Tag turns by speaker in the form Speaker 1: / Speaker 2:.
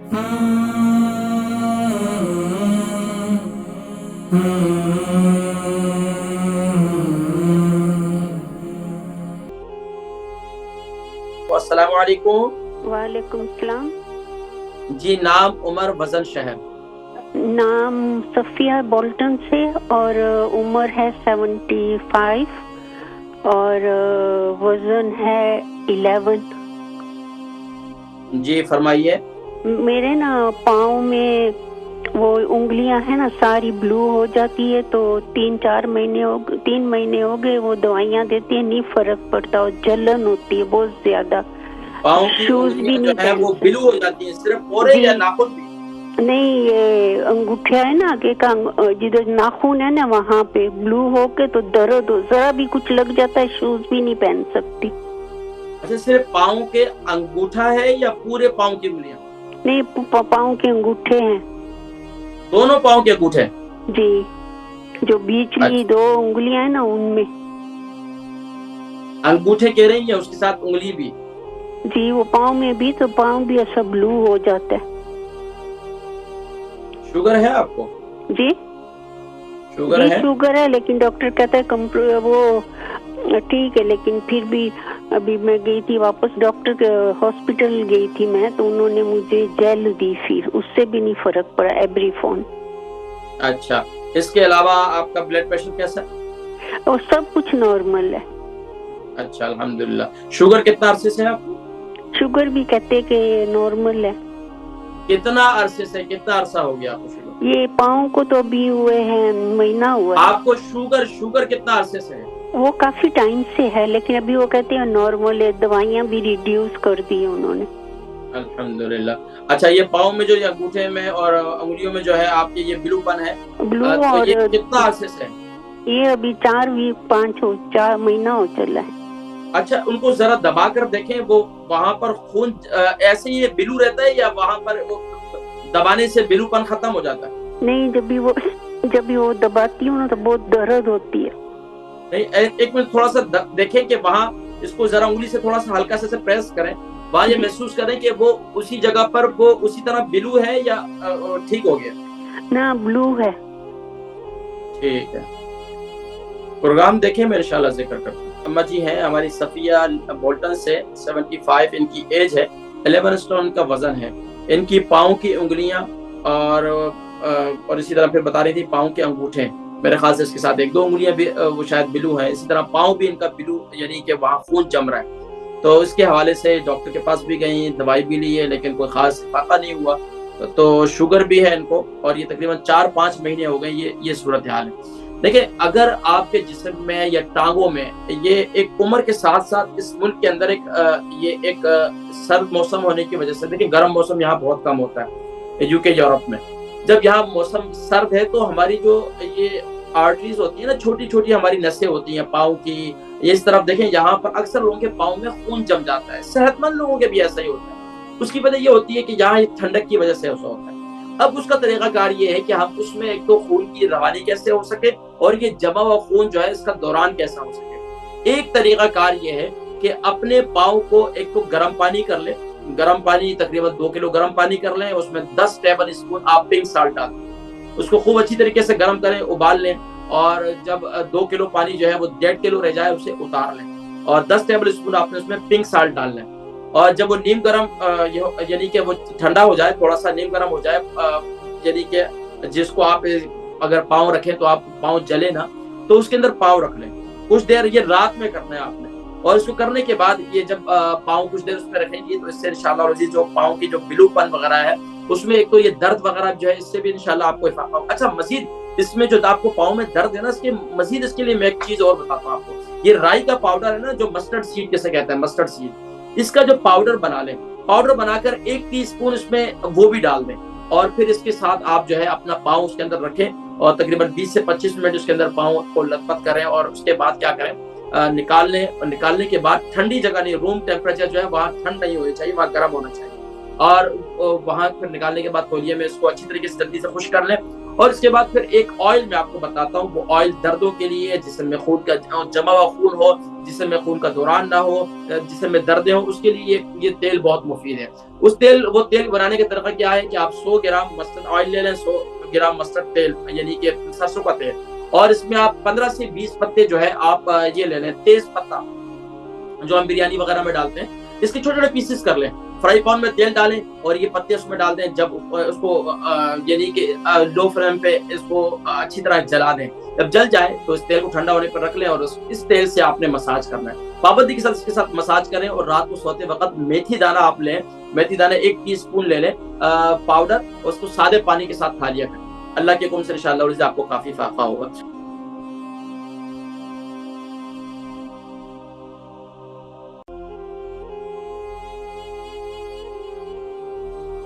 Speaker 1: अस्सलाम वालेकुम।
Speaker 2: वालेकुम सलाम।
Speaker 1: जी, नाम उमर, वजन शहर।
Speaker 2: नाम सफिया बोल्टन से और उम्र है 75 और वजन है 11।
Speaker 1: जी फरमाइए।
Speaker 2: मेरे ना पाँव में वो उंगलियां है ना सारी ब्लू हो जाती है, तो 3 महीने हो गए वो दवाइयां देती है, नहीं फर्क पड़ता और जलन होती है बहुत ज्यादा।
Speaker 1: पाँव की
Speaker 2: शूज भी
Speaker 1: उंगलियां
Speaker 2: नहीं
Speaker 1: जो है
Speaker 2: पहन
Speaker 1: वो
Speaker 2: सकते।
Speaker 1: ब्लू हो जाती हैं, सिर्फ पोरे या नाखून भी?
Speaker 2: नहीं, ये अंगूठे है ना आगे का, जिधर नाखून है ना वहाँ पे ब्लू हो के तो दर्द हो, जरा भी कुछ लग जाता है, शूज भी नहीं पहन सकती।
Speaker 1: अच्छा, सिर्फ पाँव के अंगूठा है या पूरे पाँव की उंगलियां?
Speaker 2: नहीं, पाँव के अंगूठे हैं।
Speaker 1: दोनों पाँव के अंगूठे?
Speaker 2: जी, जो बीचली 2 उंगलियां है ना उनमें।
Speaker 1: अंगूठे कह रही है, उसके साथ उंगली भी?
Speaker 2: जी, वो पाँव में भी, तो पाँव भी ऐसा ब्लू हो जाता है।
Speaker 1: शुगर है आपको?
Speaker 2: जी,
Speaker 1: शुगर है?
Speaker 2: शुगर है, लेकिन डॉक्टर कहता है वो ठीक है, लेकिन फिर भी अभी मैं गई थी वापस डॉक्टर के हॉस्पिटल गई थी मैं, तो उन्होंने मुझे जेल दी, फिर उससे भी नहीं फर्क पड़ा, एब्रीफोन।
Speaker 1: अच्छा, इसके अलावा आपका ब्लड प्रेशर कैसा है?
Speaker 2: और सब कुछ नॉर्मल है।
Speaker 1: अच्छा, अल्हम्दुलिल्लाह। शुगर कितना अरसे से है आपको?
Speaker 2: शुगर भी कहते कि नॉर्मल है।
Speaker 1: कितना अरसे से, कितना अरसा हो गया आपको शुगर?
Speaker 2: ये पाँव को तो अभी हुए हैं, महीना हुआ है।
Speaker 1: आपको शुगर कितना अरसे से है?
Speaker 2: वो काफी टाइम से है, लेकिन अभी वो कहते हैं नॉर्मल है, दवाइयाँ भी रिड्यूस कर दी उन्होंने।
Speaker 1: अल्हम्दुलिल्लाह। अच्छा, ये पाँव में जो ये अंगूठे में और उंगलियों में जो है आपके ये ब्लूपन है,
Speaker 2: ब्लू
Speaker 1: तो
Speaker 2: और
Speaker 1: ये कितना अरसे से है?
Speaker 2: ये अभी 4 महीना हो चला है।
Speaker 1: अच्छा, उनको जरा दबा कर देखें, वो वहाँ पर खून ऐसे ही ब्लू रहता है या वहाँ पर वो दबाने से ब्लूपन खत्म हो जाता है?
Speaker 2: नहीं, जब भी वो दबाती हूँ ना तो बहुत दर्द होती है।
Speaker 1: नहीं, एक मिनट थोड़ा सा देखें कि वहाँ, इसको जरा उंगली से थोड़ा सा हल्का से प्रेस करें, वहाँ ये महसूस करें कि वो उसी जगह पर वो उसी तरह ब्लू है या ठीक हो गया?
Speaker 2: ना, ब्लू है।
Speaker 1: ठीक है, प्रोग्राम देखें, मैं इंशाल्लाह जिक्र करता हूँ। अम्मा जी हैं हमारी सफिया बोल्टन से, 75 इनकी एज है, 11 स्टोन का वजन है। इनकी पाँव की उंगलियां और इसी तरह फिर बता रही थी पाँव के अंगूठे, मेरे ख्याल से इसके साथ 1-2 उंगलियां भी वो शायद ब्लू है। इसी तरह पाँव भी इनका ब्लू, यानी कि वहाँ खून जम रहा है। तो इसके हवाले से डॉक्टर के पास भी गई, दवाई भी ली है, लेकिन कोई खास फायदा नहीं हुआ। तो शुगर भी है इनको, और ये तकरीबन 4-5 महीने हो गए ये सूरत हाल है। देखिए, अगर आपके जिस्म में या टांगों में ये एक उम्र के साथ साथ इस मुल्क के अंदर एक सर्द मौसम होने की वजह से, देखिए गर्म मौसम यहाँ बहुत कम होता है यूके यूरोप में। जब यहाँ मौसम सर्द है तो हमारी जो ये आर्टरीज होती है ना, छोटी छोटी हमारी नसें होती हैं पाँव की, ये इस तरफ देखें, यहाँ पर अक्सर लोगों के पाँव में खून जम जाता है। सेहतमंद लोगों के भी ऐसा ही होता है। उसकी वजह ये होती है कि यहाँ ठंडक की वजह से ऐसा होता है। अब उसका तरीकाकार ये है कि हम उसमें एक तो खून की रवानी कैसे हो सके, और ये जमा हुआ खून जो है इसका दौरान कैसा हो सके। एक तरीकाकार ये है कि अपने पाँव को एक तो गर्म पानी कर ले, गर्म पानी तकरीबन 2 किलो गर्म पानी कर लें, उसमें 10 टेबल स्पून आप पिंक साल्ट डाल दें, उसको खूब अच्छी तरीके से गर्म करें, उबाल लें, और जब 2 किलो पानी जो है वो 1.5 किलो रह जाए उसे उतार लें, और 10 टेबल स्पून आपने उसमें पिंक साल्ट डाल लें। और जब वो नीम गर्म यानी कि वो ठंडा हो जाए, थोड़ा सा नीम गर्म हो जाए, यानी कि जिसको आप अगर पाँव रखें तो आप पाँव जले ना, तो उसके अंदर पाँव रख लें कुछ देर। ये रात में करना है आपने, और इसको करने के बाद ये जब पाँव कुछ देर उसमें रखेंगे तो इससे इंशाल्लाह जो पाँव की जो ब्लूपन वगैरह है उसमें एक तो ये दर्द वगैरह जो है इससे भी इंशाल्लाह आपको इफाका होगा। अच्छा, मजीद इसमें जो आपको पाँव में दर्द है ना, इसके मजीद इसके लिए मैं एक चीज और बताता हूँ आपको। ये राई का पाउडर है ना, जो मस्टर्ड सीड जैसे कहते हैं, मस्टर्ड सीड, इसका जो पाउडर बना लें, पाउडर बनाकर 1 टीस्पून इसमें वो भी डाल दें, और फिर इसके साथ आप जो है अपना पाँव उसके अंदर रखें, और तकरीबन 20 से 25 मिनट उसके अंदर पाँव को लथपथ करें, और उसके बाद क्या करें, निकाल लें, और निकालने के बाद ठंडी जगह नहीं, रूम टेम्परेचर जो है वहाँ ठंड नहीं होनी चाहिए, वहाँ गर्म होना चाहिए, और वहाँ फिर निकालने के बाद तौलिए में इसको अच्छी तरीके से जल्दी से खुश कर लें, اور اس کے بعد پھر ایک آئل میں آپ کو بتاتا ہوں، وہ آئل دردوں کے لیے، جسم میں خون کا جمع ہوا خون ہو، جسم میں خون کا دوران نہ ہو، جسم میں دردیں ہوں، اس کے لیے یہ تیل بہت مفید ہے۔ وہ تیل بنانے کا طریقہ کیا ہے کہ آپ 100 گرام مسٹرڈ آئل لے لیں، 100 گرام مسٹرڈ تیل یعنی کہ سرسوں کا تیل، اور اس میں آپ 15 سے 20 پتے جو ہے آپ یہ لے لیں، تیز پتہ جو ہم بریانی وغیرہ میں ڈالتے ہیں، اس کے چھوٹے چھوٹے پیسز کر لیں، فرائی پین میں تیل ڈالیں اور یہ پتے اس میں ڈال دیں، جب اس کو یعنی کہ لو فلیم پہ اس کو اچھی طرح جلا دیں، جب جل جائے تو اس تیل کو ٹھنڈا ہونے پر رکھ لیں اور اس تیل سے آپ نے مساج کرنا ہے، پابندی کے ساتھ اس کے ساتھ مساج کریں، اور رات کو سوتے وقت میتھی دانہ آپ لیں، میتھی دانہ 1 ٹی اسپون لے لیں پاؤڈر، اور اس کو سادے پانی کے ساتھ کھا لیا کریں۔ اللہ کے حکم سے انشاءاللہ آپ کو کافی فائدہ ہوگا۔